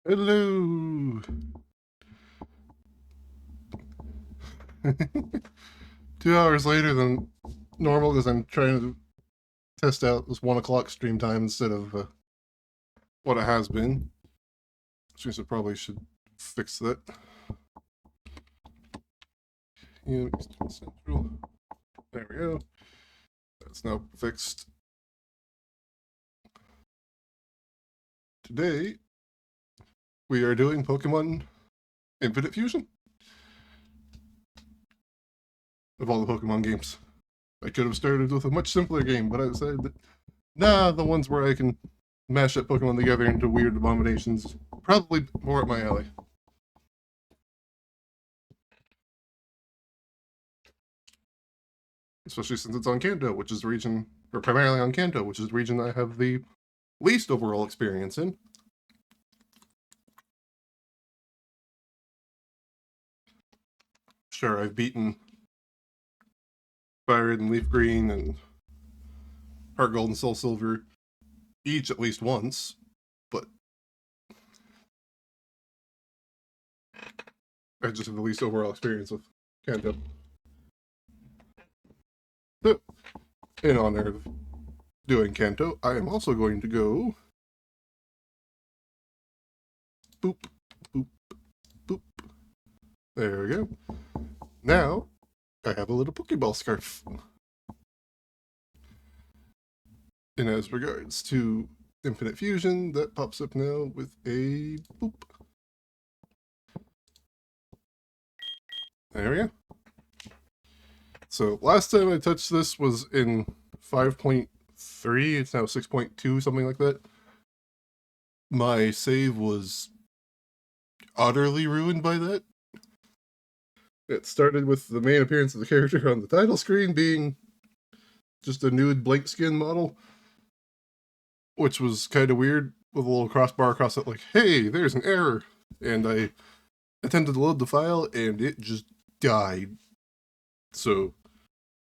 Hello. 2 hours later than normal because I'm trying to test out this 1 o'clock stream time instead of what it has been. Which means I probably should fix that. Yeah, central. There we go. That's now fixed. Today, we are doing Pokemon Infinite Fusion. Of all the Pokemon games. I could have started with a much simpler game, but I decided that, nah, the ones where I can mash up Pokemon together into weird abominations, probably more up my alley. Especially since it's on Kanto, which is the region, or primarily on Kanto, which is the region I have the least overall experience in. Sure, I've beaten Fire Red and Leaf Green and Heart Gold and Soul Silver each at least once, but I just have the least overall experience with Kanto. So, in honor of doing Kanto, I am also going to go boop, boop, boop. There we go. Now, I have a little Pokeball scarf. And as regards to Infinite Fusion, that pops up now with a boop. There we go. So last time I touched this was in 5.3, it's now 6.2, something like that. My save was utterly ruined by that. It started with the main appearance of the character on the title screen being just a nude blank skin model, which was kind of weird, with a little crossbar across it like, hey, there's an error. And I attempted to load the file, and it just died. So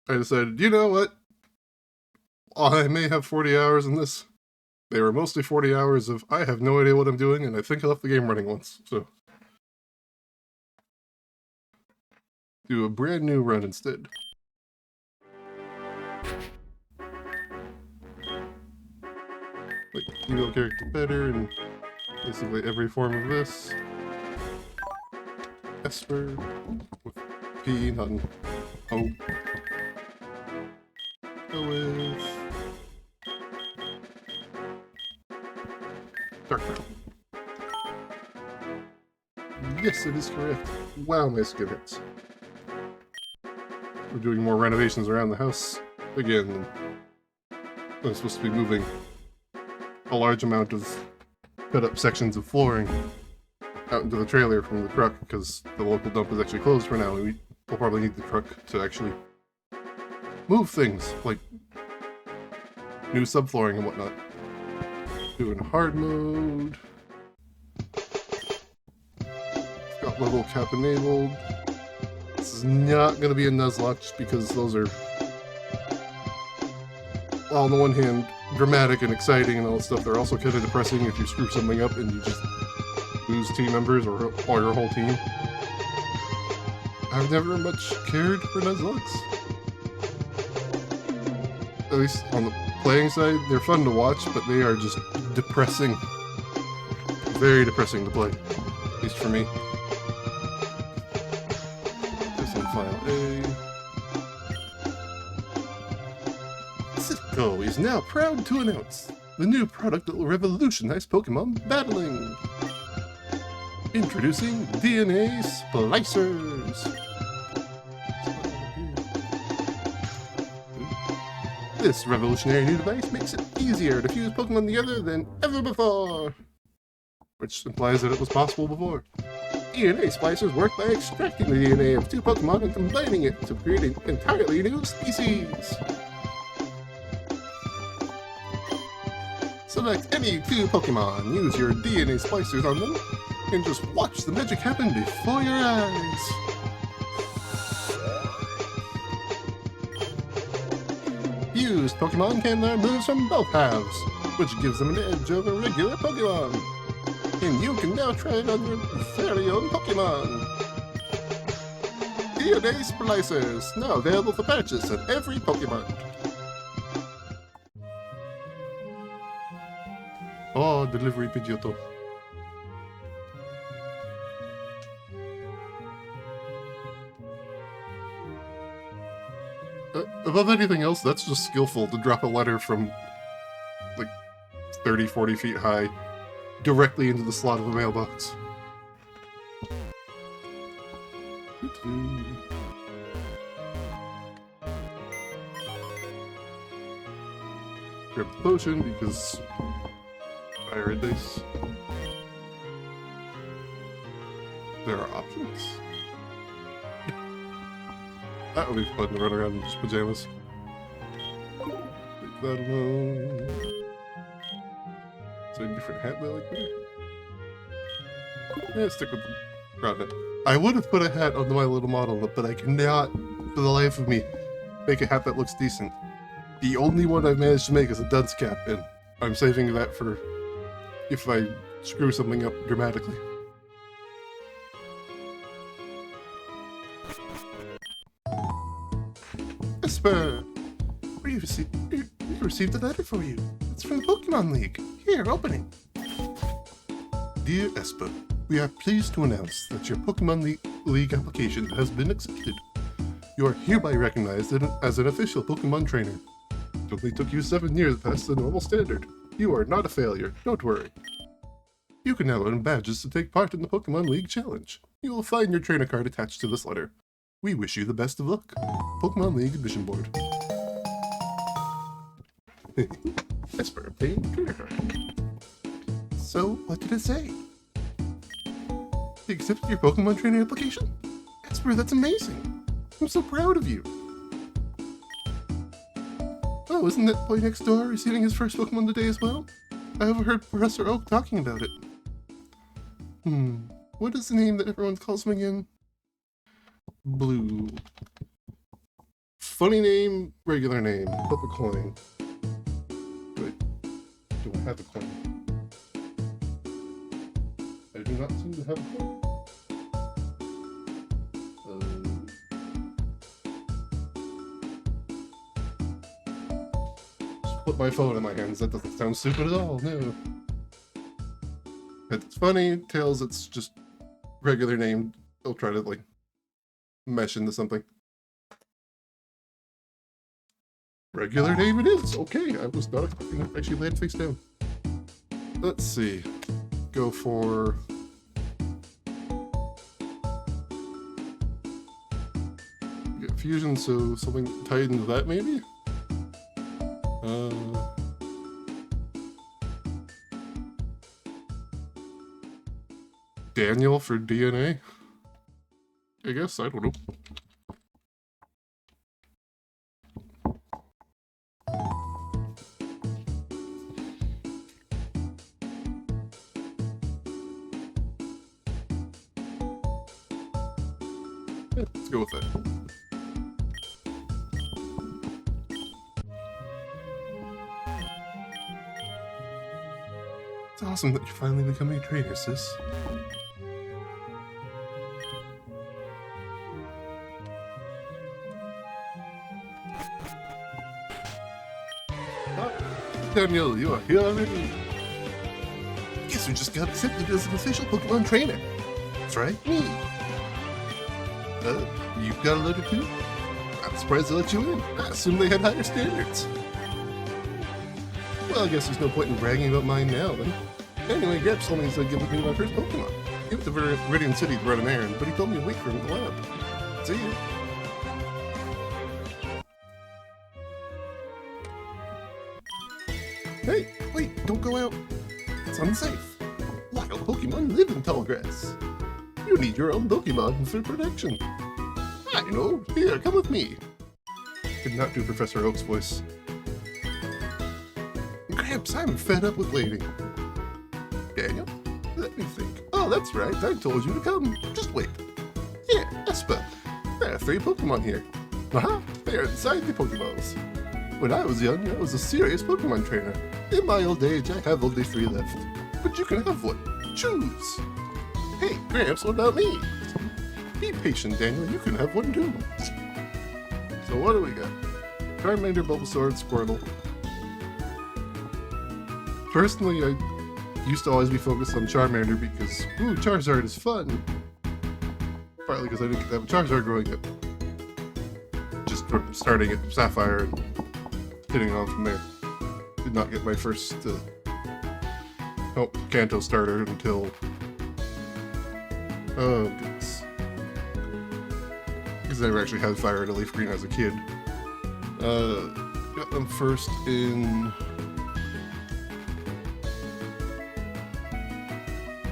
I decided, you know what? I may have 40 hours in this. They were mostly 40 hours of, I have no idea what I'm doing, and I think I left the game running once. So do a brand new run instead. Like, female character better, and basically every form of this. Esper with P, not an O. Go with Dark Brown. Yes, it is correct. Wow, my skin hurts. We're doing more renovations around the house again. I'm supposed to be moving a large amount of cut up sections of flooring out into the trailer from the truck because the local dump is actually closed for now. We'll probably need the truck to actually move things like new subflooring and whatnot. Doing hard mode. Got level cap enabled. This is not going to be a Nuzlocke just because those are, well, on the one hand, dramatic and exciting and all that stuff. They're also kind of depressing if you screw something up and you just lose team members or your whole team. I've never much cared for Nuzlocks. At least on the playing side, they're fun to watch, but they are just depressing. Very depressing to play. At least for me. This on file A. Cisco is now proud to announce the new product that will revolutionize Pokemon battling. Introducing DNA Splicers. This revolutionary new device makes it easier to fuse Pokemon together than ever before. Which implies that it was possible before. DNA splicers work by extracting the DNA of two Pokemon and combining it to create an entirely new species. Select any two Pokemon, use your DNA splicers on them, and just watch the magic happen before your eyes. Fused Pokemon can learn moves from both halves, which gives them an edge over regular Pokemon. And you can now try it on your very own Pokemon! DNA Splicers, now available for purchase at every Pokemon. Oh, delivery Pidgeotto. Above anything else, that's just skillful to drop a letter from like 30, 40 feet high directly into the slot of a mailbox. Grab the potion because fire and dice. There are options. That would be fun to run around in just pajamas. Leave that alone. Is there a different hat that I like better? Yeah, stick with the brown hat. I would have put a hat on my little model, but I cannot, for the life of me, make a hat that looks decent. The only one I've managed to make is a dunce cap, and I'm saving that for if I screw something up dramatically. Esper! We received a letter for you. It's from the Pokemon League. Here, open it. Dear Esper, we are pleased to announce that your Pokemon League application has been accepted. You are hereby recognized as an official Pokemon trainer. It only took you 7 years past the normal standard. You are not a failure, don't worry. You can now earn badges to take part in the Pokemon League Challenge. You will find your trainer card attached to this letter. We wish you the best of luck. Pokemon League Admission Board. Esper obtained trainer card. So, what did it say? They accepted your Pokemon trainer application? Esper, that's amazing! I'm so proud of you! Oh, isn't that boy next door receiving his first Pokemon today as well? I overheard Professor Oak talking about it. What is the name that everyone calls him again? Blue. Funny name, regular name. Flip a coin. Wait, do I have a coin? I do not seem to have a coin. Just put my phone in my hands. That doesn't sound stupid at all, no. It's funny. Tails, it's just regular name. I'll try to, like, mesh into something. Regular name it is. Okay, I was not expecting it to actually land face down. Let's see. Go for... get fusion, so something tied into that maybe? Daniel for DNA? I guess, I don't know. Yeah, let's go with that. It's awesome that you're finally becoming a trainer, sis. Daniel, you are here already. Guess who just got accepted as an official Pokemon trainer? That's right, me. You've got a letter too? I'm surprised they let you in. I assumed they had higher standards. Well, I guess there's no point in bragging about mine now, then. Anyway, Grab told me he's gonna give me my first Pokemon. He went to Viridian City to run an errand, but he told me to wait for him at the lab. See you. Hey, wait, don't go out. It's unsafe. Wild Pokemon live in tall grass. You need your own Pokemon for protection. I know. Here, come with me. Could not do Professor Oak's voice. Gramps, I'm fed up with waiting. Daniel, let me think. Oh, that's right. I told you to come. Just wait. Here, Espa. There are 3 Pokemon here. Aha, they are inside the Pokeballs. When I was young, I was a serious Pokemon trainer. In my old age, I have only 3 left. But you can have one. Choose! Hey, Gramps, what about me? Be patient, Daniel, you can have one too. So what do we got? Charmander, Bulbasaur, and Squirtle. Personally, I used to always be focused on Charmander because, ooh, Charizard is fun. Partly because I didn't get to have a Charizard growing up. Just from starting at Sapphire and hitting on from there. Did not get my first Kanto starter until... Oh, goodness. Because I never actually had Fire and a Leaf Green as a kid. Got them first in...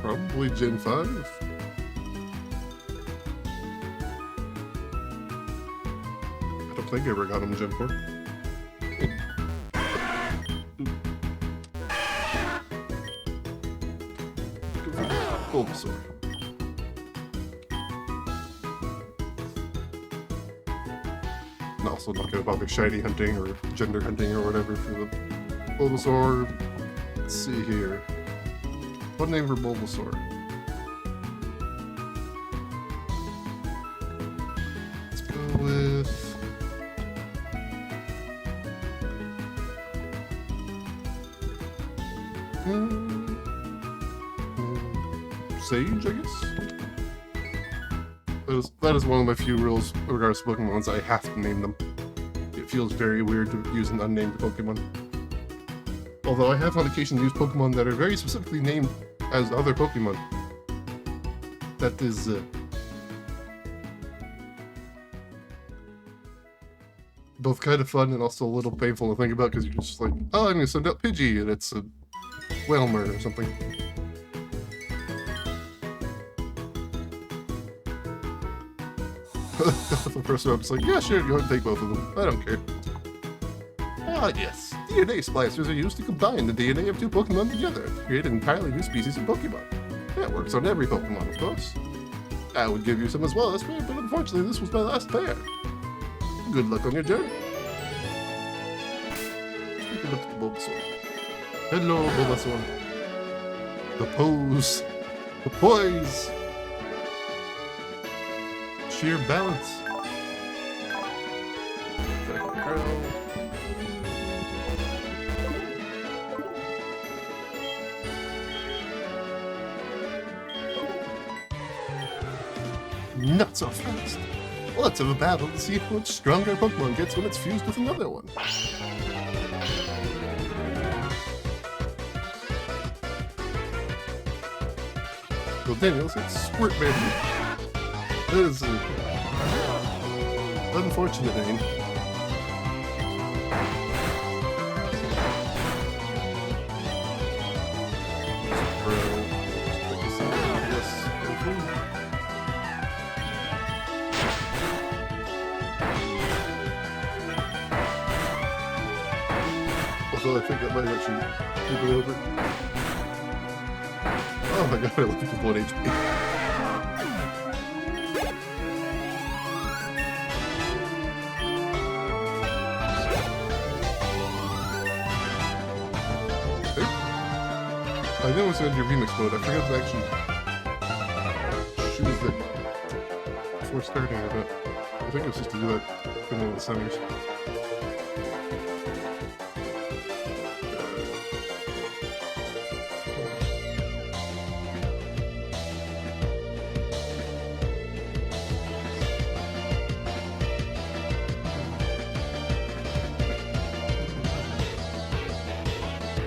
probably Gen 5? I don't think I ever got them in Gen 4. Bulbasaur. And also not gonna bother shiny hunting or gender hunting or whatever for the Bulbasaur. Let's see here. What name for Bulbasaur? Let's go with... Sage, I guess? That is one of my few rules in regards to Pokemon. I have to name them. It feels very weird to use an unnamed Pokemon. Although I have on occasion used Pokemon that are very specifically named as other Pokemon. That is... both kind of fun and also a little painful to think about because you're just like, oh, I'm going to send out Pidgey, and it's a Whalmer or something. The person I'm just like, yeah, sure, go ahead and take both of them. I don't care. Ah, yes. DNA splicers are used to combine the DNA of two Pokemon together to create an entirely new species of Pokemon. That works on every Pokemon, of course. I would give you some as well, but unfortunately this was my last pair. Good luck on your journey. Take a look at the Bulbasaur. Hello, Bulbasaur. The pose. The poise. Sheer balance. Not so fast. Let's have a battle to see how much stronger a Pokemon gets when it's fused with another one. Well, Daniel said Squirt Baby. That is an unfortunate name. Although I think that might actually move it over. Oh my god, I look at 1 HP. I know it's going to do remix mode. I forgot to actually choose it before starting it. I think it was just to do that in one of the centers.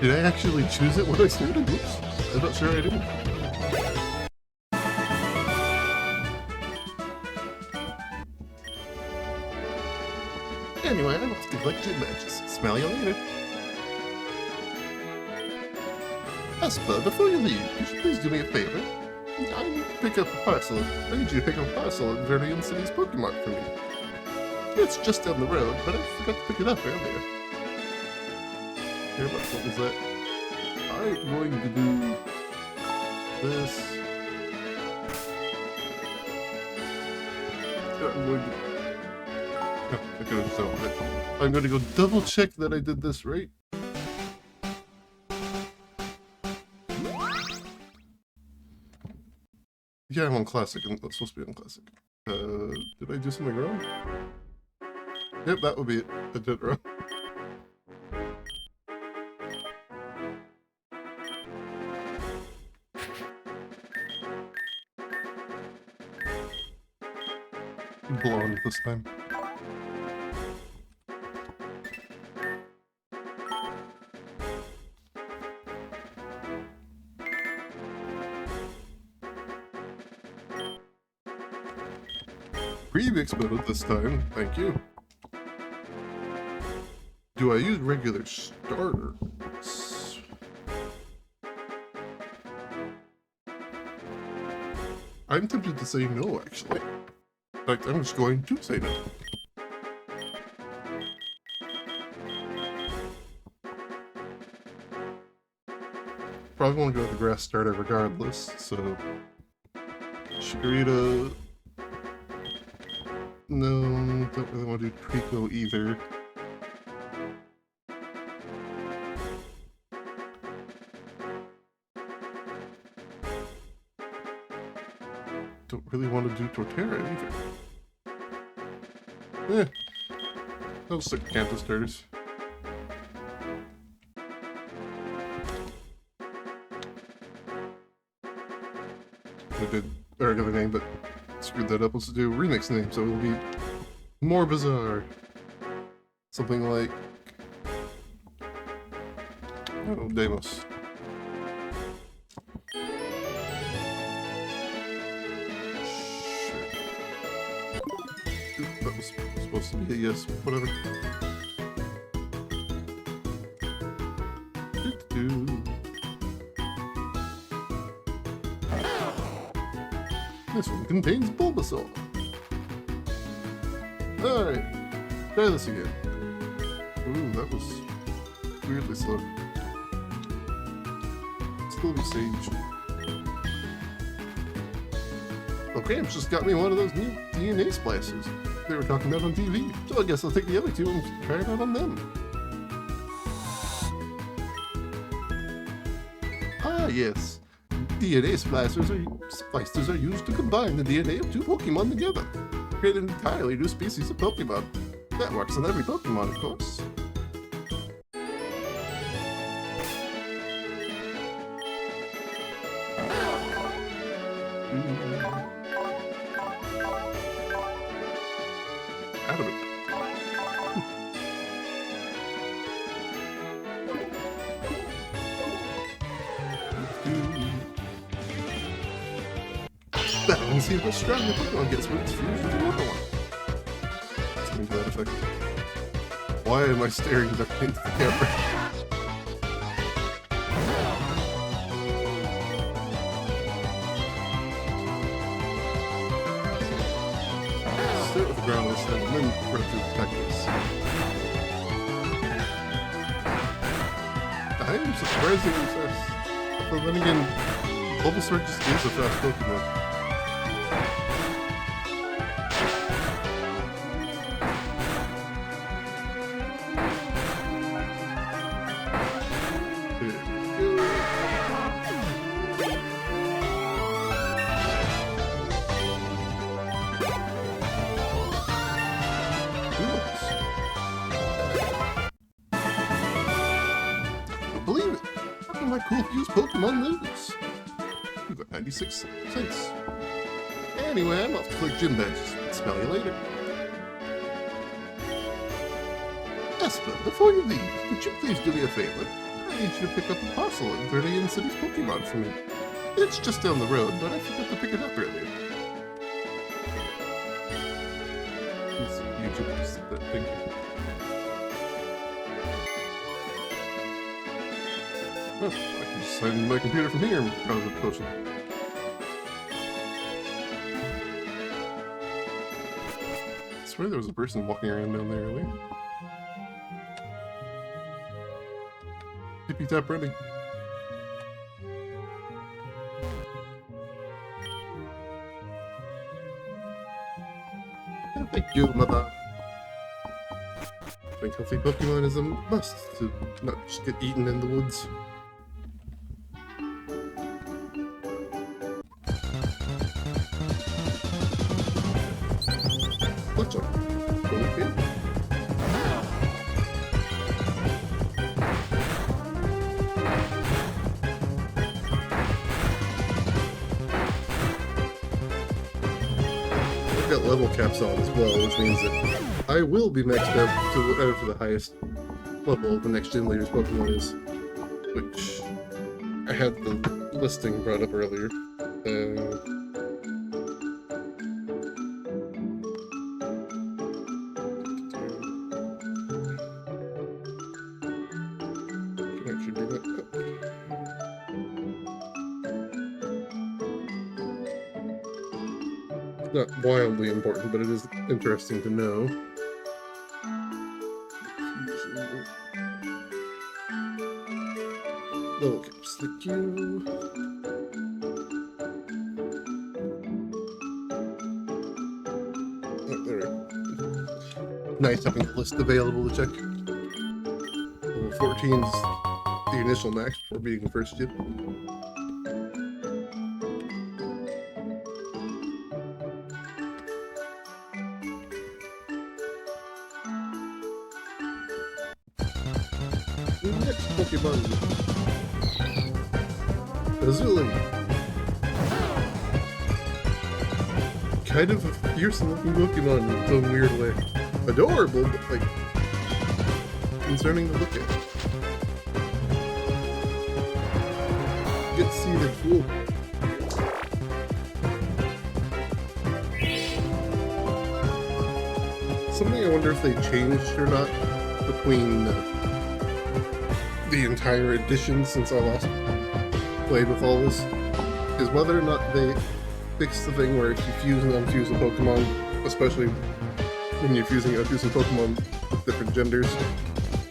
Did I actually choose it when I started? Whoops. I'm not sure I did. Anyway, I'm off to collect gym badges. Smell you later. Espa, before you leave, could you please do me a favor? I need to pick up a parcel. I need you to pick up a parcel at Verdian City's Pokemon for me. It's just down the road, but I forgot to pick it up earlier. Here, what was that? I'm going to do this. I'm going to go double check that I did this right. Yeah, I'm on classic, and that's supposed to be on classic. Did I do something wrong? Yep, that would be it. I did it wrong. Blonde this time. Remixed mode this time, thank you. Do I use regular starter? I'm tempted to say no, actually. In fact, I'm just going to say no. Probably want to go with the grass starter regardless, so... Shigarita... No, don't really want to do Trico either. Don't really want to do Torterra either. I'll stick to Kanto starters. I did our other name, but screwed that up. Let's do a remix name, so it'll be more bizarre. Something like... oh, Deimos. That was supposed to be a yes, whatever. This one contains Bulbasaur. Alright, try this again. Ooh, that was weirdly slow. Still be Sage. Okay, I've just got me one of those new DNA splicers they were talking about on TV, so I guess I'll take the other two and try it out on them. Ah, yes. DNA splicers are used to combine the DNA of two Pokemon together, create an entirely new species of Pokemon. That works on every Pokemon, of course. Adamant. Let me see how strong the Pokemon gets when it's fused with another one. Something to that effect. Why am I staring directly into the camera? Start with the ground this time, and then run through the tactics. I am surprisingly fast. But then again, Bulbasaur just is a fast Pokemon. Believe it! How can my cool fused Pokemon lose? We've got 96 cents. Anyway, I'm off to collect gym badges. Smell you later. Esper, before you leave, would you please do me a favor? I need you to pick up a parcel of Verdian City's Pokemon for me. It's just down the road, but I forgot to pick it up earlier. YouTube just said that, thank you. Oh, I can just sign my computer from here and browse the potion. I swear there was a person walking around down there earlier. Tippy tap running. Thank you, mother. I think healthy Pokemon is a must to not just get eaten in the woods. got level caps on as well, which means that I will be maxed out to whatever the highest level of the next gen leader's Pokemon is, which I had the listing brought up earlier. Can I actually bring that up? Not wildly important, but it is interesting to know. Level caps, thank you. Oh, there we go. Nice having a list available to check. Level 14 is the initial max for being the first gen. The next Pokemon, Azuli. Kind of a fearsome looking Pokemon in its own weird way. Adorable, but like concerning to look at. Get seated, fool. Something I wonder if they changed or not between the entire edition since I last played with all this is whether or not they fixed the thing where if you fuse and unfuse a Pokemon, especially when you're fusing and unfusing Pokemon with different genders,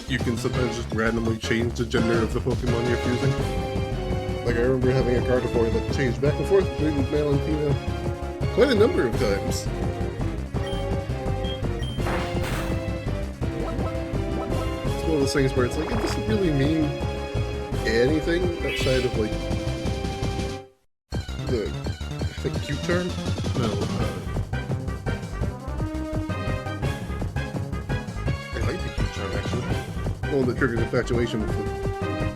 you can sometimes just randomly change the gender of the Pokemon you're fusing. Like I remember having a Gardevoir that changed back and forth between male and female quite a number of times. One of those things where it's like, it doesn't really mean anything outside of like the, I think, cute charm? No, it might be cute charm actually. The one that triggers infatuation with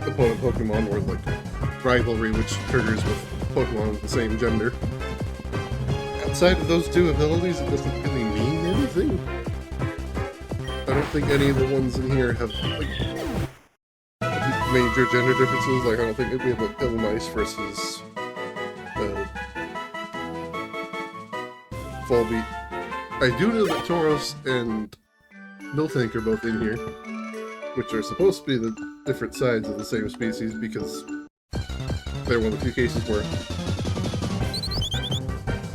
the opponent Pokemon, or like rivalry, which triggers with Pokemon with the same gender. Outside of those two abilities, it doesn't really mean anything. I don't think any of the ones in here have like major gender differences. Like I don't think we have like Illinois versus Volbeat. I do know that Tauros and Miltank are both in here, which are supposed to be the different sides of the same species because they're one of the few cases where,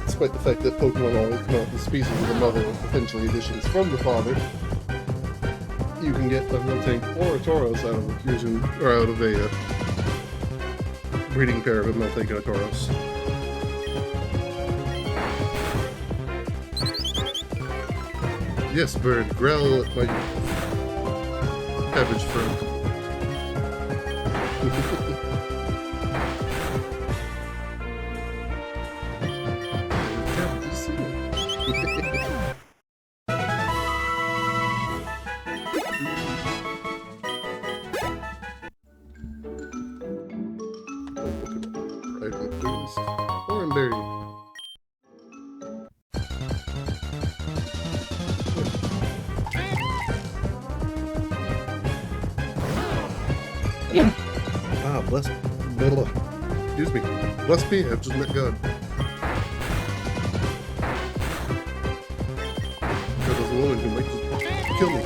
despite the fact that Pokemon always come out with species of the mother with potentially additions from the father, you can get a Miltank or a Tauros out of a fusion, or out of a breeding pair of a Miltank and a Tauros. Yes, bird, growl at my cabbage friend. Ah, bless me. Excuse me. Bless me, I've just met God. There was a woman who might just kill me.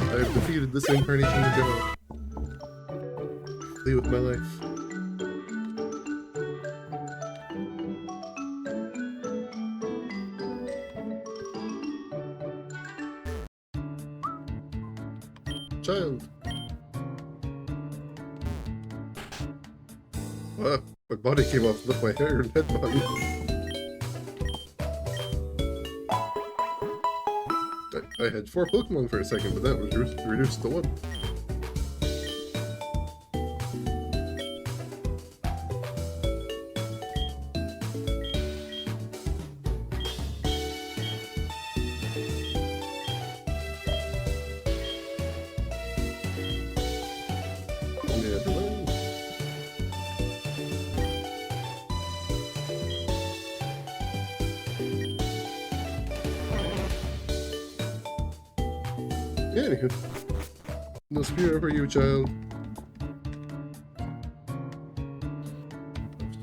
I have defeated this incarnation of God. Flee with my life. Child. My body came off with my hair and head body. I had 4 Pokemon for a second, but that was reduced to 1. Anywho, no spear for you, child.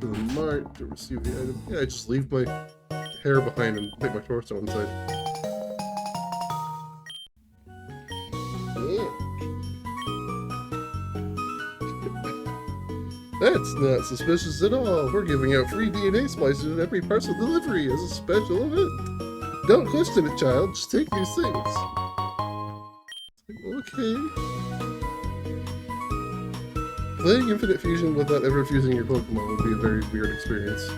To the mart to receive the item. Yeah, I just leave my hair behind and take my torso inside. Yeah. That's not suspicious at all. We're giving out free DNA splices at every parcel delivery as a special event. Don't question it, child. Just take these things. Okay. Playing Infinite Fusion without ever fusing your Pokemon would be a very weird experience.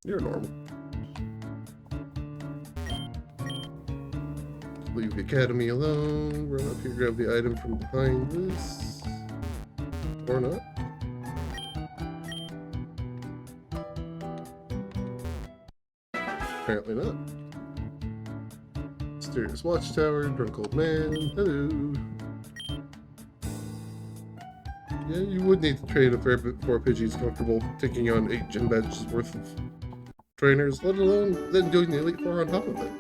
You're normal. Leave the academy alone. Run up here, grab the item from behind this. Or not. Apparently not. Mysterious Watchtower, Drunk Old Man, hello. Yeah, you would need to train a fair bit before Pidgey's comfortable taking on 8 gym badges worth of trainers, let alone then doing the Elite Four on top of it.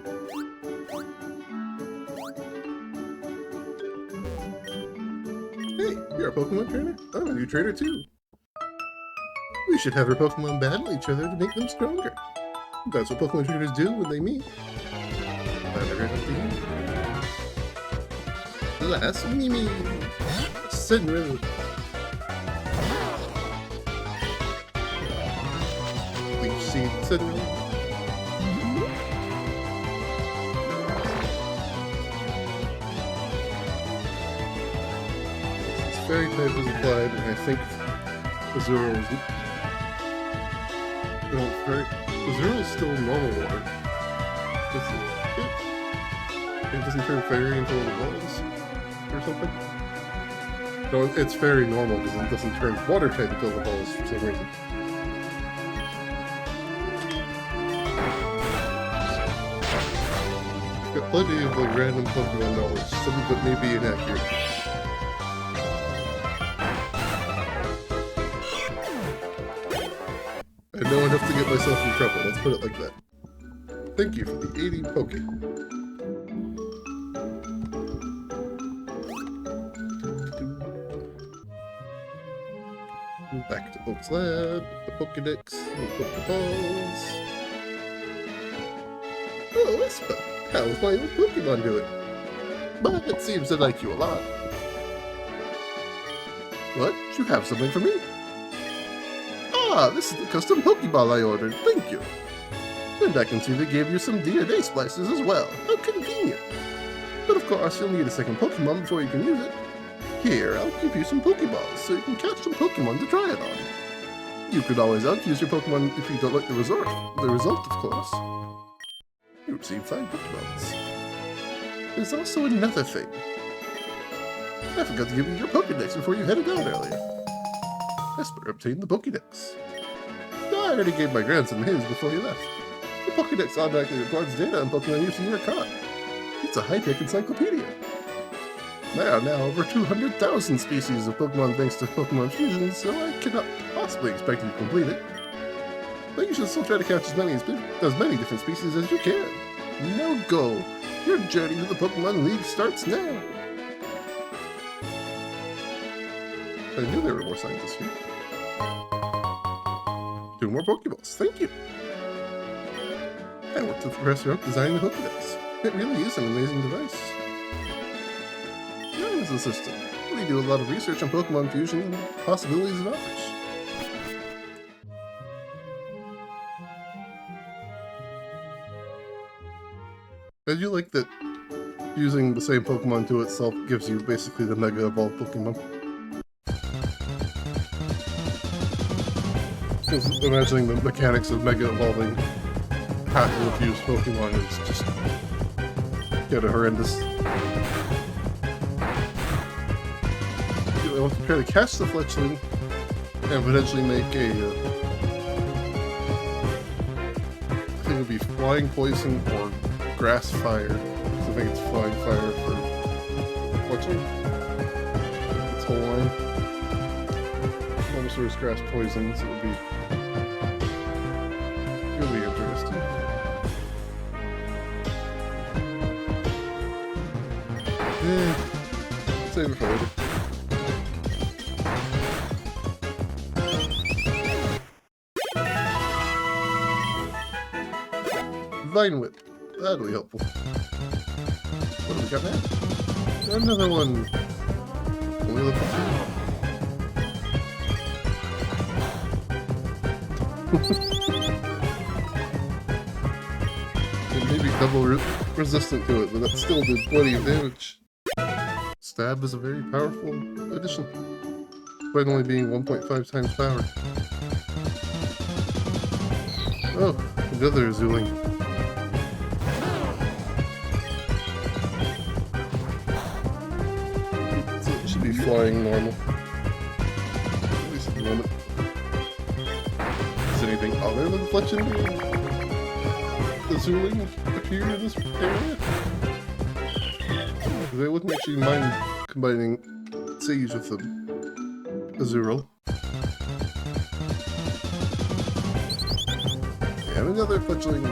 Hey, you're a Pokemon trainer? I'm a new trainer too. We should have our Pokemon battle each other to make them stronger. That's what Pokemon trainers do when they meet. Last Mimi! Senru! Leech Seed Senru! This fairy type was applied, and I think Azura was... No, Azura is still normal water. It doesn't turn fairy until it evolves, or something? No, it's fairy normal because it doesn't turn water type until it evolves for some reason. I've got plenty of like random Pokemon knowledge, some of it may be inaccurate. I know enough to get myself in trouble, let's put it like that. Thank you for the 80 Poke. Back to Oak's lab, the Pokedex, and the Pokeballs. Oh, Espa, how's my old Pokemon doing? But it seems to like you a lot. What? You have something for me? Ah, this is the custom Pokeball I ordered, thank you. And I can see they gave you some DNA splices as well. How convenient. But of course, you'll need a second Pokemon before you can use it. Here, I'll give you some Pokeballs so you can catch some Pokemon to try it on. You could always outfuse your Pokemon if you don't like the result, of course. You receive 5 Pokeballs. There's also another thing. I forgot to give you your Pokedex before you headed out earlier. Esper obtained the Pokedex. I already gave my grandson his before he left. The Pokedex automatically records data on Pokemon you see in your car. It's a high-tech encyclopedia. There are now over 200,000 species of Pokemon thanks to Pokemon Fusion, so I cannot possibly expect you to complete it. But you should still try to catch as many different species as you can. Now go! Your journey to the Pokemon League starts now! I knew there were more scientists here. 2 more Pokeballs, thank you! I worked with Professor Oak designing the Pokedex. It really is an amazing device. As a system, we do a lot of research on Pokemon Fusion and the possibilities it offers. I do like that using the same Pokemon to itself gives you basically the Mega Evolved Pokemon. Because imagining the mechanics of Mega Evolving half of the fused Pokemon is just kind of horrendous. I want to try to catch the Fletchling and potentially make a I think it would be Flying Poison or Grass Fire. I think it's Flying Fire for Fletchling. Its whole line. Bulbasaur's Grass Poison, so it'll be interesting. Save it for later. Vine Whip. That'll be helpful. What do we got now? Another one. Only level 2. It may be double resistant to it, but that still did plenty of damage. Stab is a very powerful addition, despite only being 1.5 times power. Oh, another Zuling. So it should be flying normal. At least at the moment. Is anything other than Fletching the Zuling appear in this area? Because I wouldn't actually mind combining Sage with the Azurill. And another fledgling.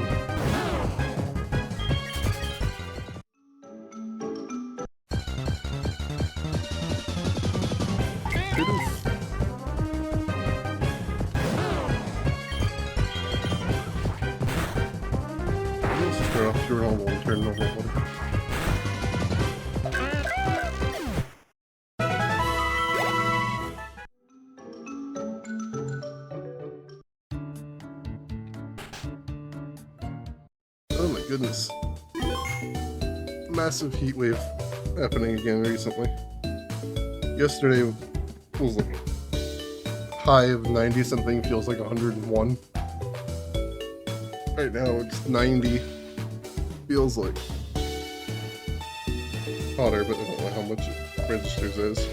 Let's start off your normal and turn normal water. Oh my goodness. Massive heat wave happening again recently. Yesterday was like high of 90 something, feels like 101. Right now it's 90. Feels like hotter, but I don't know how much it registers as.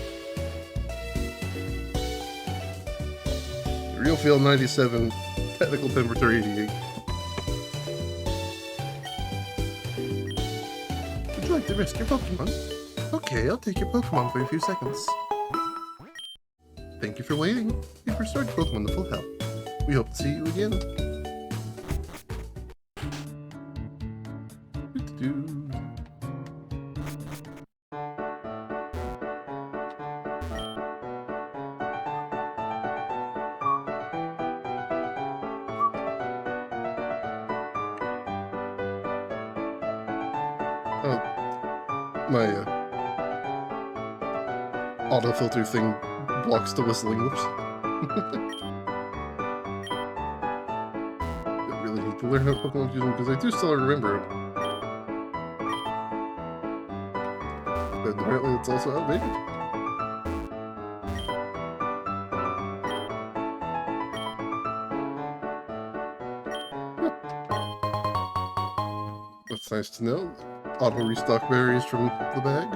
Real feel 97, technical temperature 88. Would you like to risk your Pokemon? Okay, I'll take your Pokemon for a few seconds. Thank you for waiting. You've restored your Pokemon to full health. We hope to see you again. My autofilter thing blocks the whistling. Whoops. I really need to learn how Pokemon use them because I do still remember it. But apparently it's also outdated. That's nice to know. Auto restock berries from the bag.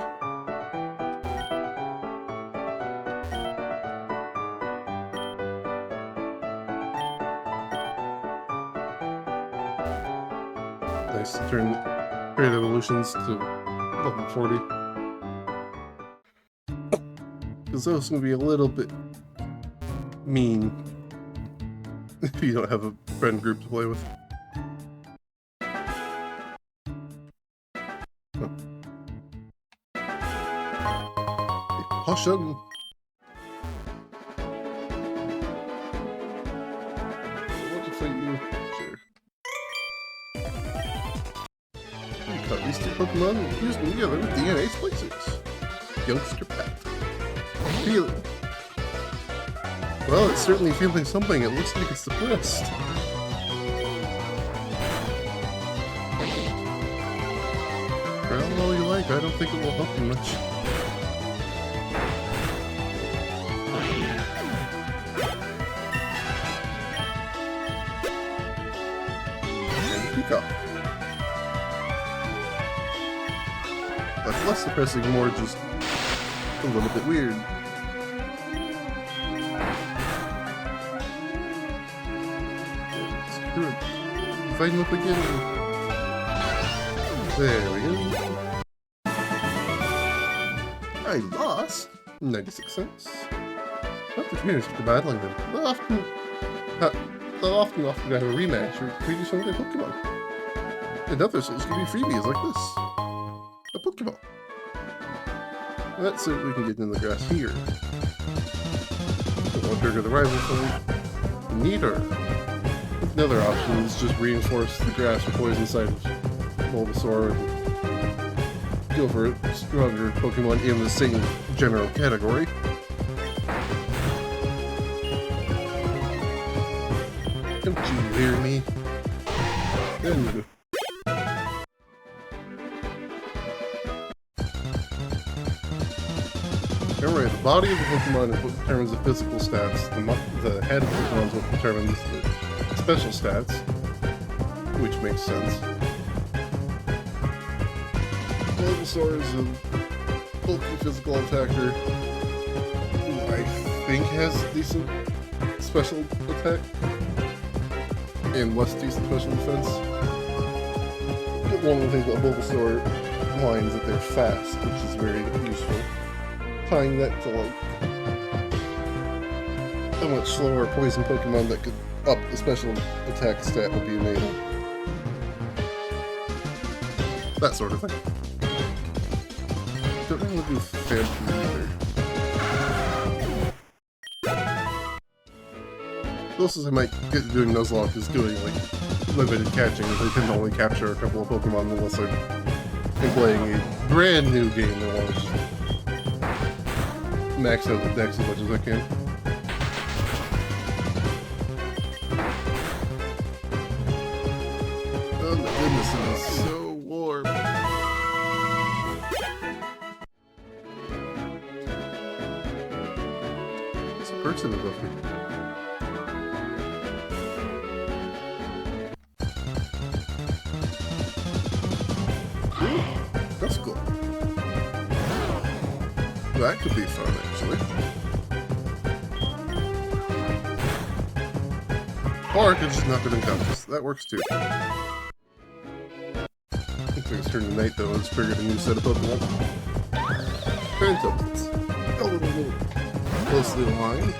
Nice to turn Great Evolutions to level 40. Because those can be a little bit mean if you don't have a friend group to play with. Potion! I want to fight you. Sure. You caught these two Pokemon and fused them together with DNA splicers. Youngster Pat. Feeling. Well, it's certainly feeling something. It looks like it's depressed. Growl all you like, I don't think it will help you much. That's less depressing, more just a little bit weird. Screw it. Fight him up again. There we go. I lost 96 cents. Not the trainers after battling them. They'll often have a rematch or previous one of their Pokemon. And other souls can be freebies like this. A Pokeball. Let's see if we can get in the grass here. It won't trigger the rival fight. Neater. Another option is just reinforce the grass with poison side of Bulbasaur and go for stronger Pokemon in the same general category. Don't you hear me? Then you do. Remember, the body of the Pokemon is what determines the physical stats. The head of the Pokemon is what determines the special stats, which makes sense. Bulbasaur is a bulky physical attacker who I think has decent special attack and less decent special defense. But one of the things about Bulbasaur lines that they're fast, which is very useful. Tying that to like a much slower poison Pokemon that could up the special attack stat would be amazing. That sort of thing. Don't really do Phantom either. The closest I might get to doing Nuzlocke is doing like limited catching, if they can only capture a couple of Pokemon unless they're playing a brand new game that wants to max out the decks as much as I can. Oh my goodness, it is so warm. There's a person above me. Ooh, that's cool. That could be fun, actually. Or I could just knock it unconscious. That works too. If things turn to night, though, it's triggered a new set of Pokemon. Phantoms. A little closely aligned.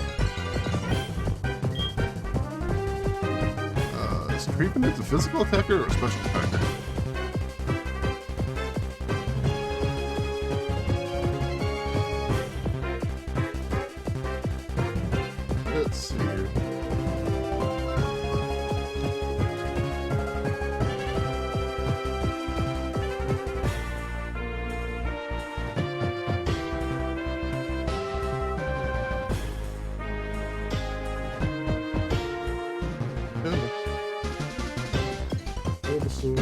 Is Treatment a physical attacker or a special attacker? Let's see here. Bulbasaur.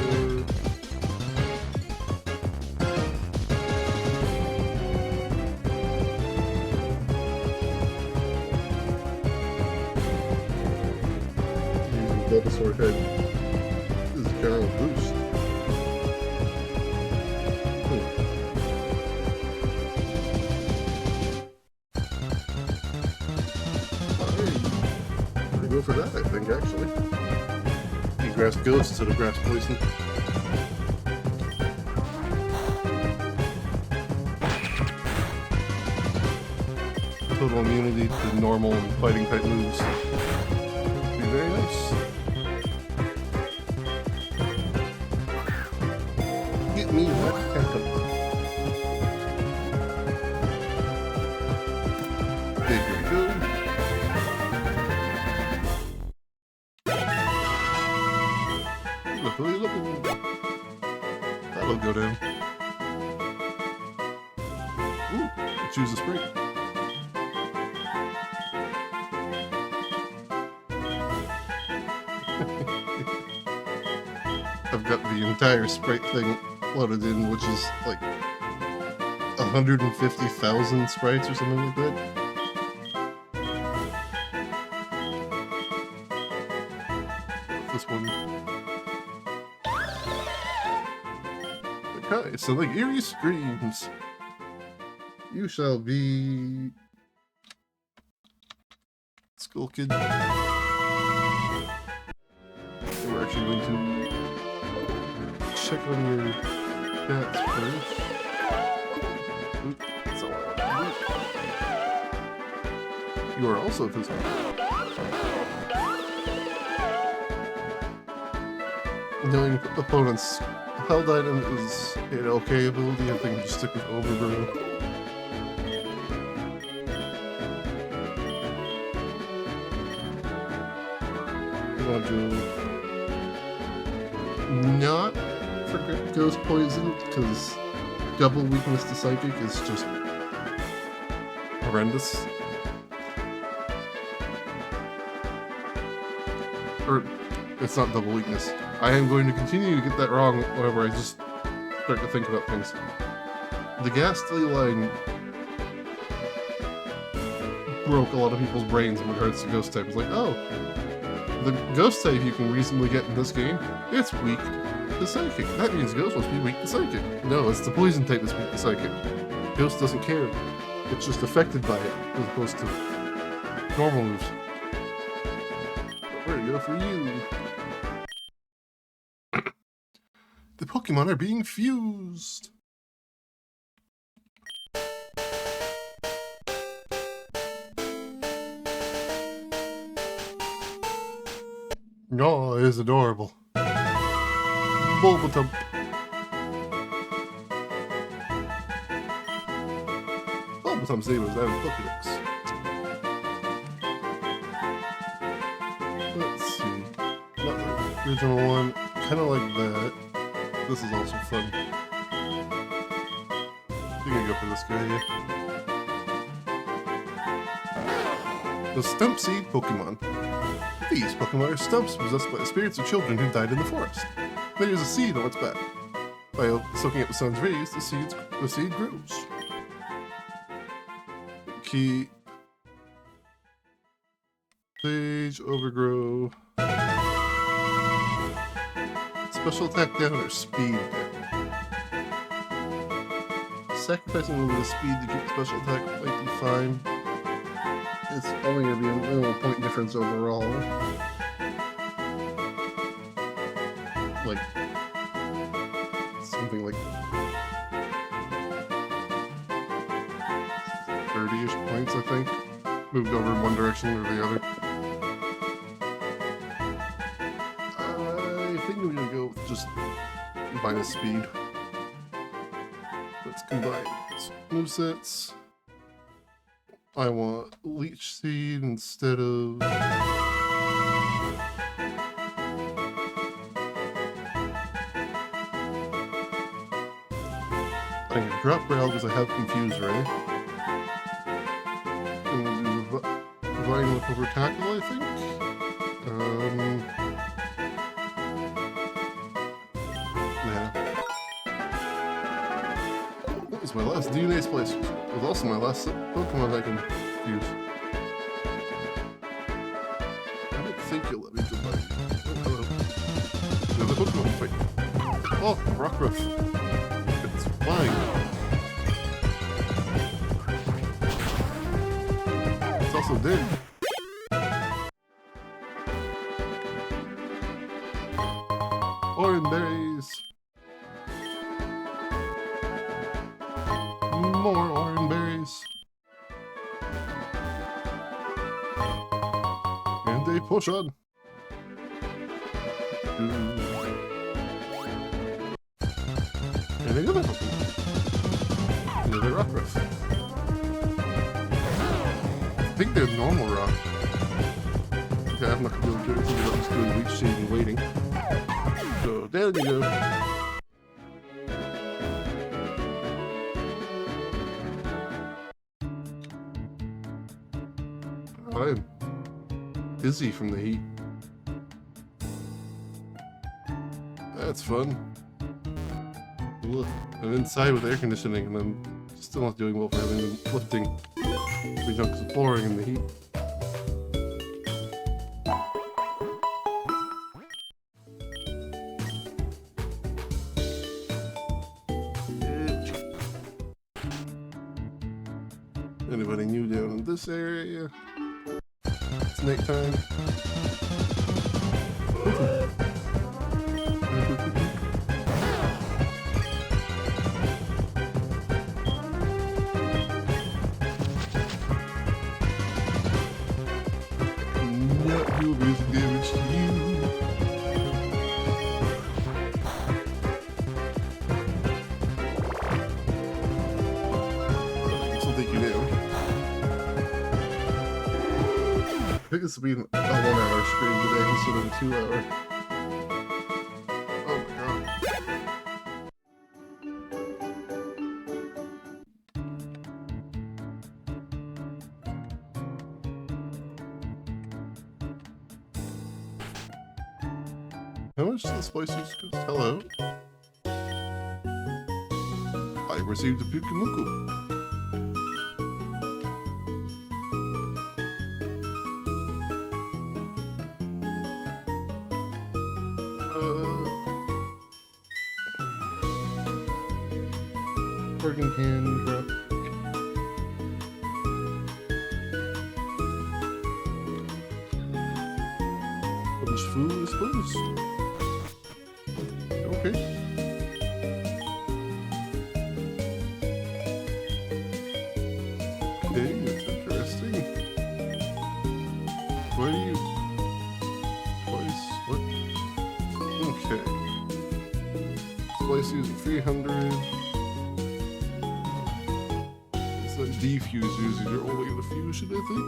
Bulbasaur head is general boost. Alright, pretty go for that, I think, actually. You grass ghost instead of grass poison. Total immunity to normal and fighting type moves. Be very nice. Get me that phantom. There we go. Look. That'll go down. Ooh, choose a sprite. I've got the entire sprite thing loaded in, which is like 150,000 sprites or something like that. This one. Okay, so the eerie screams. You shall be Skull Kid. We're actually going to check on your stats first. Oop, that's a lot of loot. You are also physical. Knowing opponents' Held item is an okay ability. I think just stick with Overgrow. I'll do not for Ghost Poison, because double weakness to Psychic is just horrendous. Or, it's not double weakness. I am going to continue to get that wrong whenever I just start to think about things. The Ghastly line broke a lot of people's brains in regards to Ghost type. It's like, oh, the Ghost type you can reasonably get in this game, it's weak to Psychic. That means Ghost must be weak to Psychic. No, it's the Poison type that's weak to Psychic. Ghost doesn't care. It's just affected by it, as opposed to normal moves. But where to go for you? The Pokemon are being fused! Oh, it is adorable. Bulbatump. Bulbatump's name was out of Pokedex. Let's see. Not the original one. Kind of like that. This is also fun. I'm gonna go for this guy here. The Stump Seed Pokemon. These Pokemon are stumps possessed by the spirits of children who died in the forest. There's a seed on its back. By soaking up the sun's rays, the seed grows. Key. Stage, Overgrow. Special attack down or speed down? Sacrificing a little bit of speed to keep the special attack might be fine. It's only going to be a little point difference overall. Like, something like 30-ish points, I think. Moved over in one direction or the other. I think I'm going to go with just minus speed. Let's combine movesets. I want Leech Seed instead of... I'm going to drop Growl because I have Confuse Ray. I'm going to do Vine Whip over Tackle, I think. Nah. That was my last DNA Splice. It was also my last Pokemon I can use. I don't think you'll let me go by. Oh, hello. Another Pokemon fight. Oh, Rockruff. It's flying. It's also dead. Orange berries. More orange berries. And a potion. And another Pokemon. Another Rockruff. I think they're normal rock. Okay, I'm not gonna be able to do anything about just doing Leech Seed and waiting. So there you go. I'm dizzy from the heat. That's fun. Look, I'm inside with air conditioning and I'm still not doing well for having been lifting big chunks of flooring in the heat. Anybody new down in this area? It's nighttime. Not do music damage to you. think this will be a 1 hour stream today instead of a 2 hour. Oh my god. How much does the splicers cost? Hello? I received a Pukamuku. Bargain can drop. Punch food, I suppose. Okay. Okay, that's interesting. Why do you... Twice? What? Okay. Splice using 300. It's that defuse using your only the fusion, I think.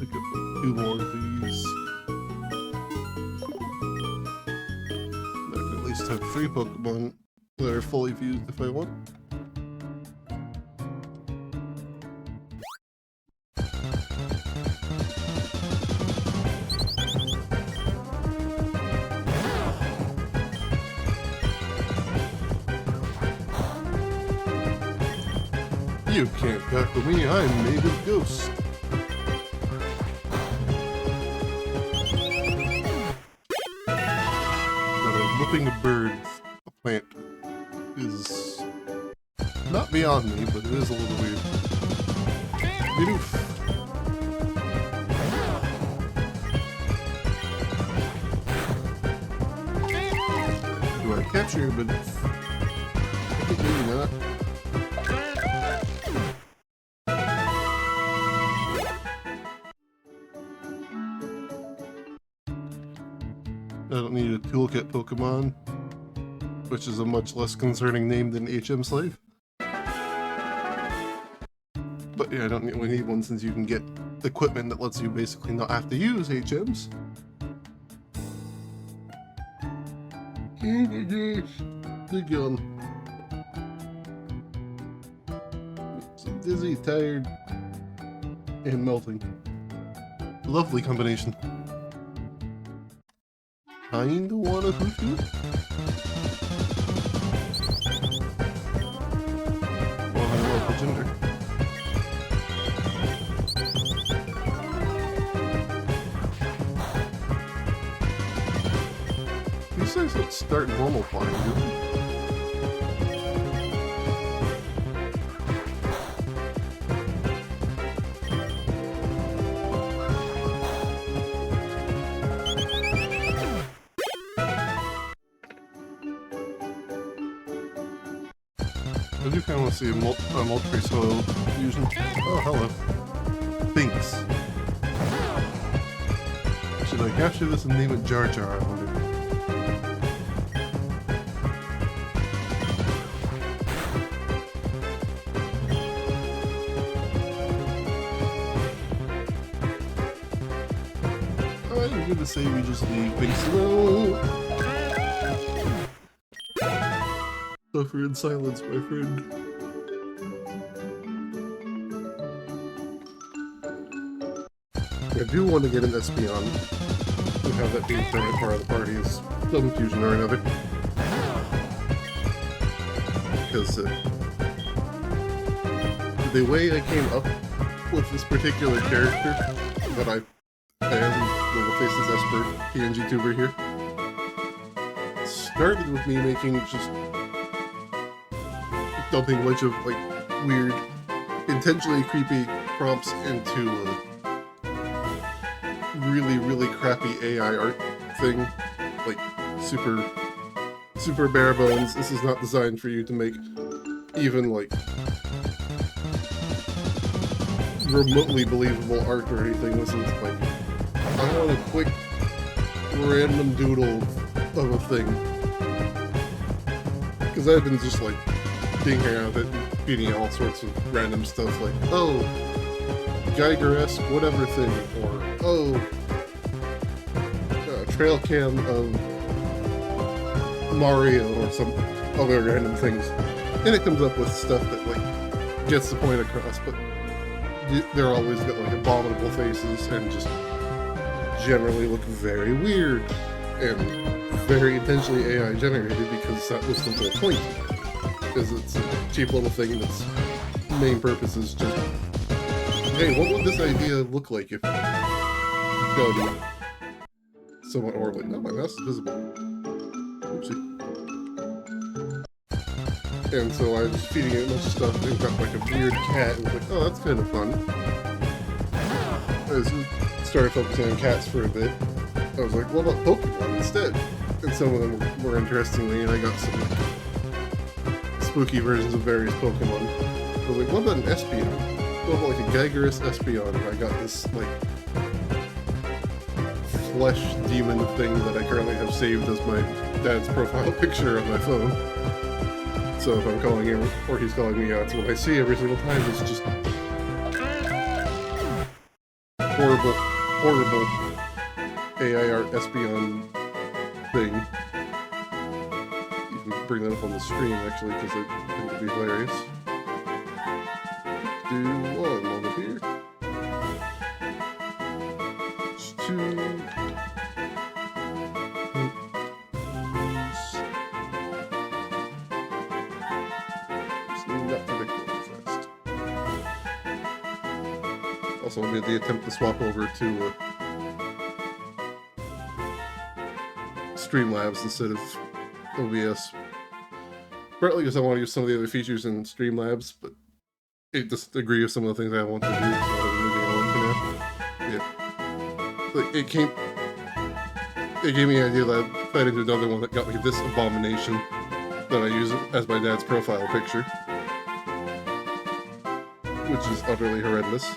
Pick up like 2 more of these. I can at least have 3 Pokemon that are fully fused if I want. You can't tackle me, I'm made of ghost. Whooping a bird, a plant, is not beyond me, but it is a little weird. Oof. Do I capture your belief? Maybe not. I don't need a toolkit Pokemon, which is a much less concerning name than HM Slave. But yeah, I don't really need one since you can get equipment that lets you basically not have to use HMs. Oh my gosh, big gun. I'm dizzy, tired, and melting. Lovely combination. Kinda wanna hoo-hoo? Well, I love the gender. These things don't start normal flying, do they? I do kind of want to see a multi-soil fusion. Oh, hello. Binks. Should I capture this and name it Jar Jar, I wonder? I'm gonna say we just leave Binks alone. Suffer in silence, my friend. I do want to get an Espeon and have that being permanent part of the party as some fusion or another. Because the way I came up with this particular character that I am, Little Faces Esper, PNG tuber here, started with me making just dumping a bunch of like weird, intentionally creepy prompts into a really crappy AI art thing, like super bare bones. This is not designed for you to make even like remotely believable art or anything. This is like, I want a quick random doodle of a thing. Because I've been just like being around with it and feeding all sorts of random stuff like, oh, Geiger-esque whatever thing, or oh, trail cam of Mario or some other random things. And it comes up with stuff that like gets the point across, but they're always got like abominable faces and just generally look very weird and very intentionally AI generated, because that was the whole point. Is it's a cheap little thing that's main purpose is just, hey, what would this idea look like if done somewhat horribly? No, my mouse is visible. Oopsie. And so I was feeding it a bunch of stuff and got like a weird cat and was like, oh, that's kind of fun. I started focusing on cats for a bit. I was like, what about Pokemon instead? And some of them were more interestingly, and I got some spooky versions of various Pokemon. I was like, what about an Espeon? What about like a Geigerous Espeon? And I got this like flesh demon thing that I currently have saved as my dad's profile picture on my phone. So if I'm calling him or he's calling me out, it's what I see every single time. It's just horrible, horrible AI art Espeon thing. You can bring that up on the screen actually, because I think it'd be hilarious. Do one over here. Just two. Not particularly fast. Also made the attempt to swap over to Streamlabs instead of OBS. Partly because I want to use some of the other features in Streamlabs, but it doesn't agree with some of the things I want to do, so I'm moving on for now. Yeah. Like, it gave me the idea that I fed into another one that got me this abomination that I use as my dad's profile picture, which is utterly horrendous.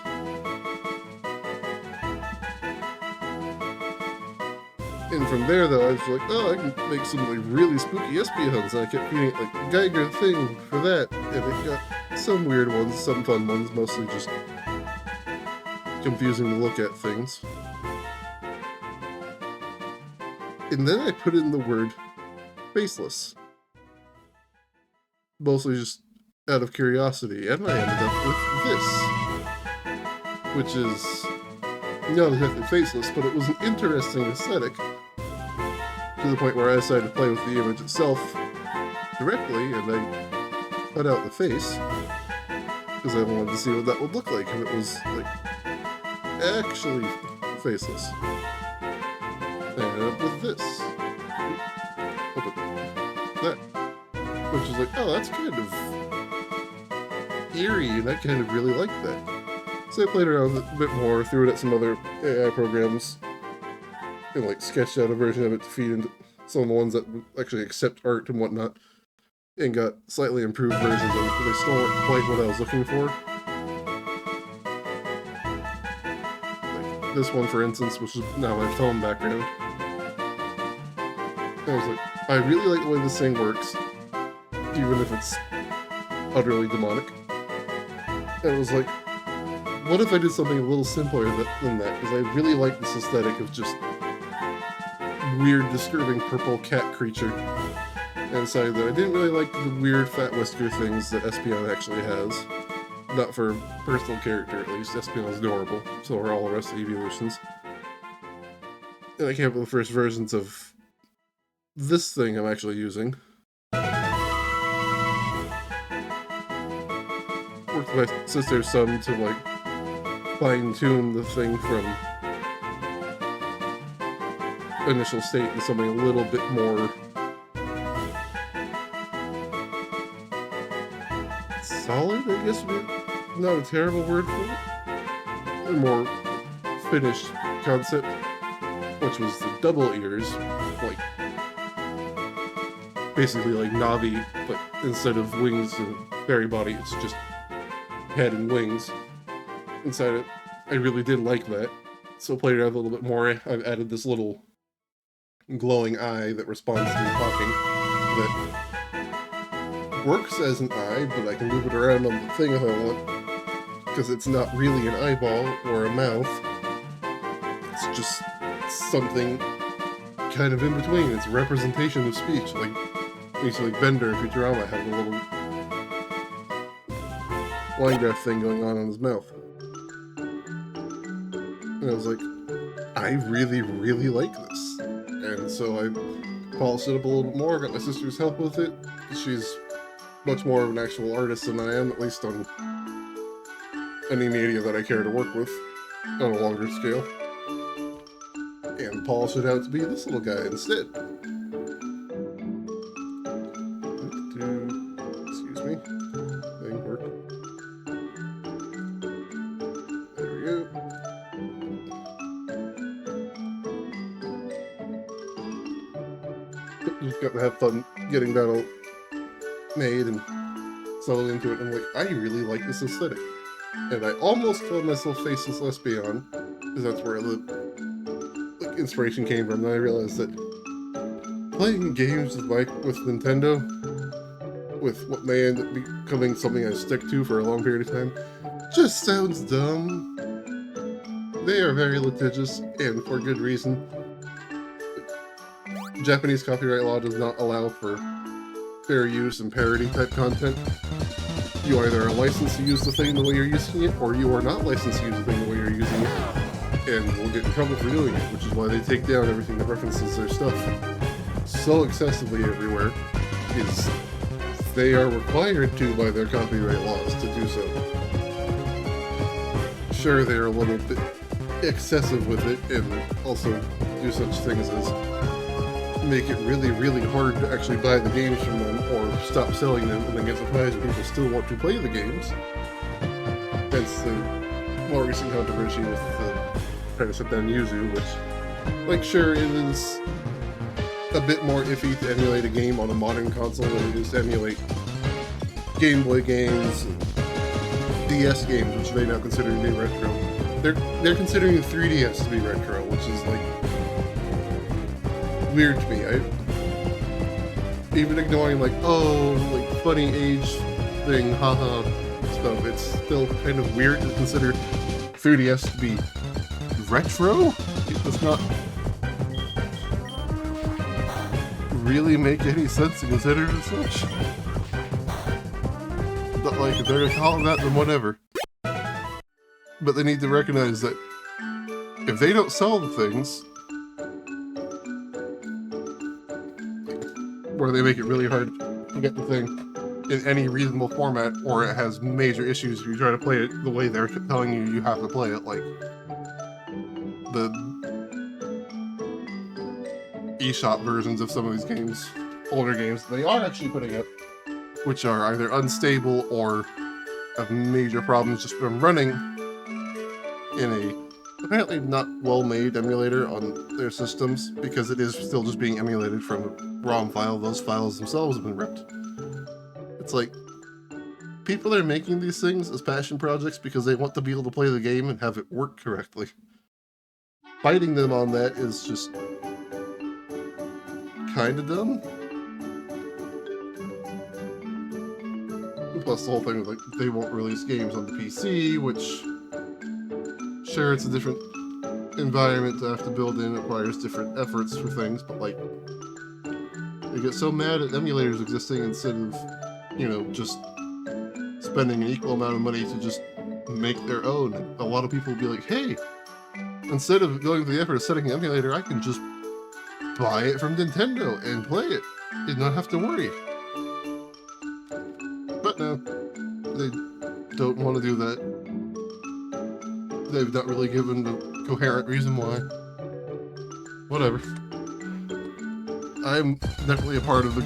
And from there, though, I was like, oh, I can make some like really spooky Espeons, and I kept feeding it like Geiger thing for that, and it got some weird ones, some fun ones, mostly just confusing to look at things. And then I put in the word faceless, mostly just out of curiosity, and I ended up with this, which is not exactly faceless, but it was an interesting aesthetic, to the point where I decided to play with the image itself directly, and I cut out the face, because I wanted to see what that would look like if it was, like, actually faceless. And I ended up with this. Open. That. Which is like, oh, that's kind of eerie, and I kind of really like that. So I played around with it a bit more, threw it at some other AI programs, and like sketched out a version of it to feed into some of the ones that actually accept art and whatnot, and got slightly improved versions of it, but they still weren't quite what I was looking for. Like this one, for instance, which is now my phone background. I was like, I really like the way this thing works, even if it's utterly demonic. And I was like, what if I did something a little simpler than that? Because I really like this aesthetic of just weird, disturbing purple cat creature. And decided that I didn't really like the weird fat whisker things that Espeon actually has. Not for personal character, at least. Espeon is adorable, so are all the rest of the evolutions. And I came up with the first versions of this thing I'm actually using. Worked with my sister's son to, like, fine-tune the thing from initial state to something a little bit more solid, I guess would be not a terrible word for it. A more finished concept, which was the double ears, like basically like Navi, but instead of wings and fairy body, it's just head and wings inside it. I really did like that, so played around a little bit more. I've added this little glowing eye that responds to me talking that works as an eye, but I can move it around on the thing if I want, because it's not really an eyeball or a mouth. It's just something kind of in between. It's a representation of speech, like Bender in Futurama had a little line graph thing going on his mouth. And I was like, I really, really like this. And so I polished it up a little bit more, got my sister's help with it. She's much more of an actual artist than I am, at least on any media that I care to work with on a longer scale. And polish it out to be this little guy instead. Excuse me. Thing work. There we go. Just got to have fun getting that all made and settled into it. I'm like, I really like this aesthetic. And I almost called myself Faceless Lesbian, because that's where the inspiration came from. Then I realized that playing games with Nintendo, with what may end up becoming something I stick to for a long period of time, just sounds dumb. They are very litigious, and for good reason. Japanese copyright law does not allow for fair use and parody type content. You either are licensed to use the thing the way you're using it, or you are not licensed to use the thing the way you're using it, and will get in trouble for doing it, which is why they take down everything that references their stuff so excessively everywhere, is they are required to by their copyright laws to do so. Sure, they're a little bit excessive with it, and also do such things as make it really, really hard to actually buy the games from them, or stop selling them and then get surprised when people still want to play the games. Hence the more recent controversy with trying to shut down Yuzu, which, like, sure, it is a bit more iffy to emulate a game on a modern console than it is to emulate Game Boy games and DS games, which they now consider to be retro. They're considering 3DS to be retro, which is, like, weird to me. Even ignoring, like, oh, like, funny age thing, haha stuff, it's still kind of weird to consider 3DS to be retro? It does not really make any sense to consider it as such. But, like, if they're gonna call it that, then whatever. But they need to recognize that if they don't sell the things, where they make it really hard to get the thing in any reasonable format, or it has major issues if you try to play it the way they're telling you you have to play it, like the eShop versions of some of these games, older games, they are actually putting up, which are either unstable or have major problems just from running in a apparently not well-made emulator on their systems, because it is still just being emulated from a ROM file. Those files themselves have been ripped. It's like, people are making these things as passion projects because they want to be able to play the game and have it work correctly. Fighting them on that is just kind of dumb. Plus the whole thing with, like, they won't release games on the PC, which, sure, it's a different environment to have to build in, it requires different efforts for things, but, like, they get so mad at emulators existing instead of, you know, just spending an equal amount of money to just make their own. A lot of people will be like, hey, instead of going through the effort of setting an emulator, I can just buy it from Nintendo and play it and not have to worry. But no, they don't want to do that. They've not really given a coherent reason why. Whatever. I'm definitely a part of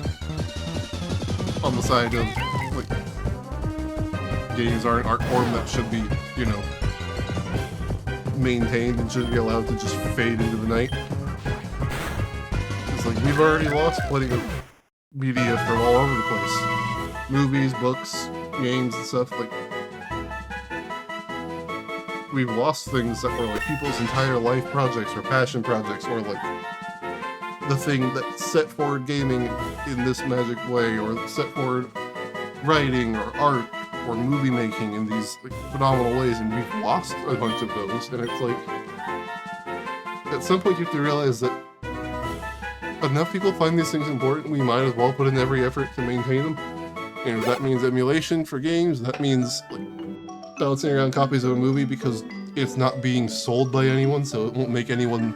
on the side of, like, games are an art form that should be, you know, maintained and shouldn't be allowed to just fade into the night. It's like, we've already lost plenty of media from all over the place. Movies, books, games, and stuff. Like, we've lost things that were, like, people's entire life projects or passion projects, or, like, the thing that set forward gaming in this magic way, or set forward writing or art or movie making in these like, phenomenal ways, and we've lost a bunch of those. And it's like, at some point you have to realize that enough people find these things important, we might as well put in every effort to maintain them. And if that means emulation for games, that means like bouncing around copies of a movie because it's not being sold by anyone, so it won't make anyone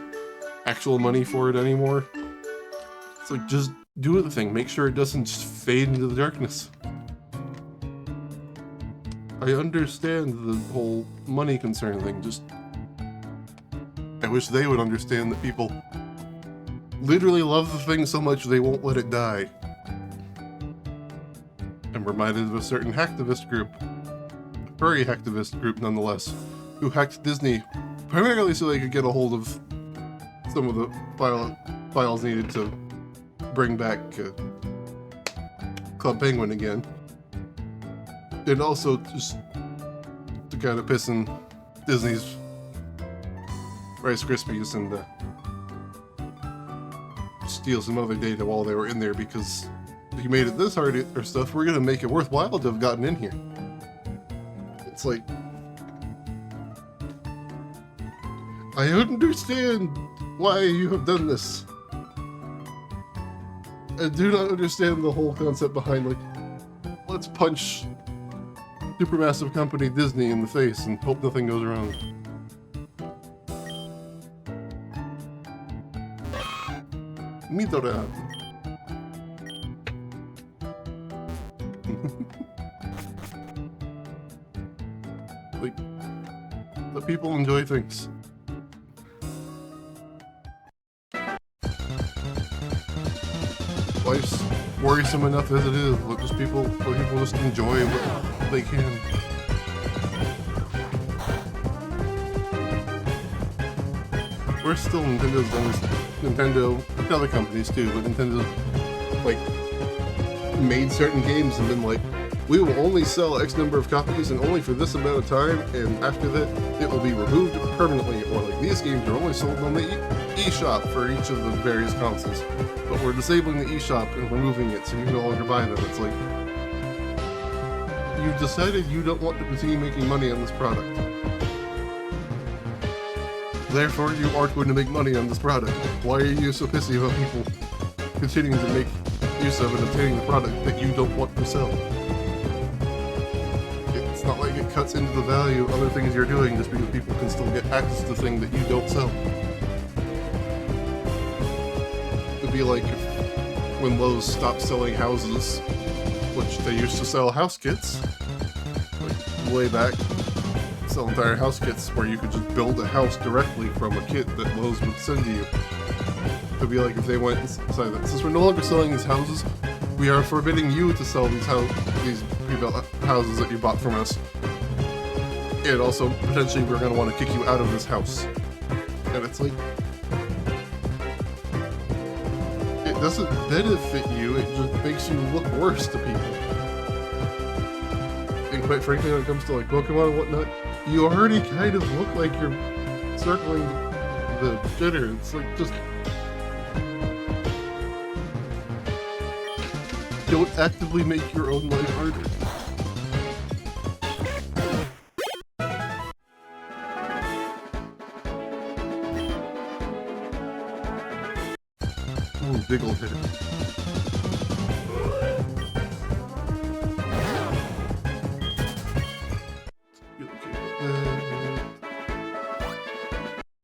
actual money for it anymore. It's like, just do the thing, make sure it doesn't just fade into the darkness. I understand the whole money concern thing, just I wish they would understand that people literally love the thing so much they won't let it die. I'm reminded of a certain hacktivist group, a furry hacktivist group nonetheless, who hacked Disney primarily so they could get a hold of some of the files needed to bring back Club Penguin again. And also just to kind of piss in Disney's Rice Krispies and steal some other data while they were in there, because if you made it this hard or stuff, we're gonna make it worthwhile to have gotten in here. It's like, I understand why you have done this. I do not understand the whole concept behind, like, let's punch supermassive company Disney in the face and hope nothing goes wrong. Midora. Like, let people enjoy things. Life's worrisome enough as it is. Let people just enjoy what they can. We're still Nintendo, and other companies too, but Nintendo, like, made certain games and been like, we will only sell X number of copies and only for this amount of time, and after that, it will be removed permanently, or like, these games are only sold on the eShop for each of the various consoles, but we're disabling the eShop and removing it so you can no longer buy them. It's like, you've decided you don't want to continue making money on this product. Therefore, you aren't going to make money on this product. Why are you so pissy about people continuing to make use of and obtaining the product that you don't want to sell? It's not like it cuts into the value of other things you're doing just because people can still get access to the thing that you don't sell. It'd be like if, when Lowe's stopped selling houses, which they used to sell house kits, like way back, sell entire house kits where you could just build a house directly from a kit that Lowe's would send to you. It'd be like if they went and decided that since we're no longer selling these houses, we are forbidding you to sell these pre-built houses that you bought from us. And also, potentially, we're going to want to kick you out of this house. And it's like, it doesn't benefit you, it just makes you look worse to people. And quite frankly, when it comes to like Pokemon and whatnot, you already kind of look like you're circling the jitter. It's like, just don't actively make your own life harder. Oh, big ol' hit.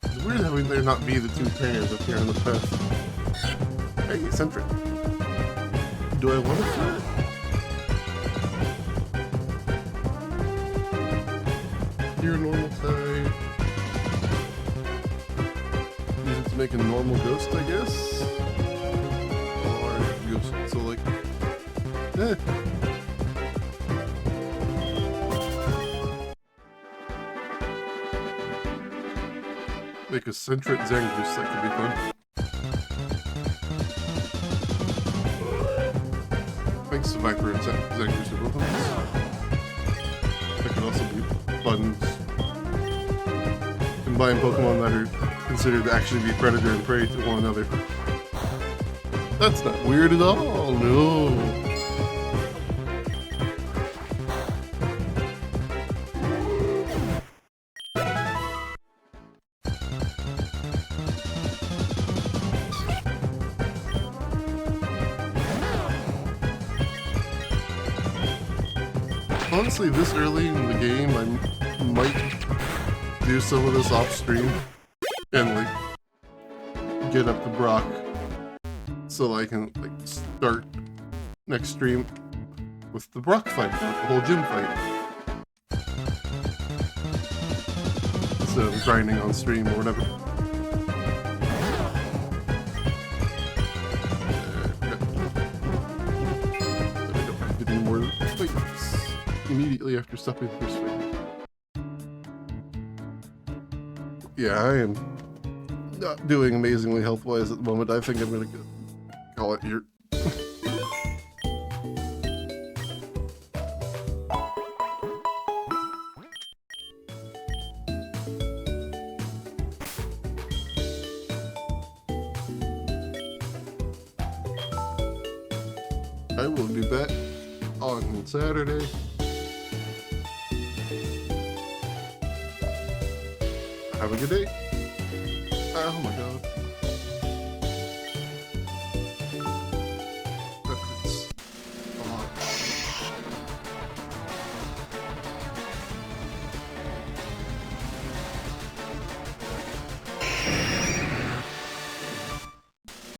It's weird having there not be the two trainers up here in the path. Hey, Eccentric. Do I want it? Your normal type. Use it to make a normal ghost, I guess? Or ghost, so like... Make a Centric Zangoose, that could be fun. Thanks to Viper and Zangoose are both of that could also be fun. Combine Pokemon that are considered to actually be predator and prey to one another. That's not weird at all, no. Honestly, this early in the game, I might do some of this off stream and like get up to Brock so I can like start next stream with the Brock fight, with the whole gym fight, instead of grinding on stream or whatever. I don't have any more fights immediately after stopping the first fight. Yeah, I am not doing amazingly health-wise at the moment. I think I'm gonna call it here. I will be back on Saturday. Have a good day. Oh my god.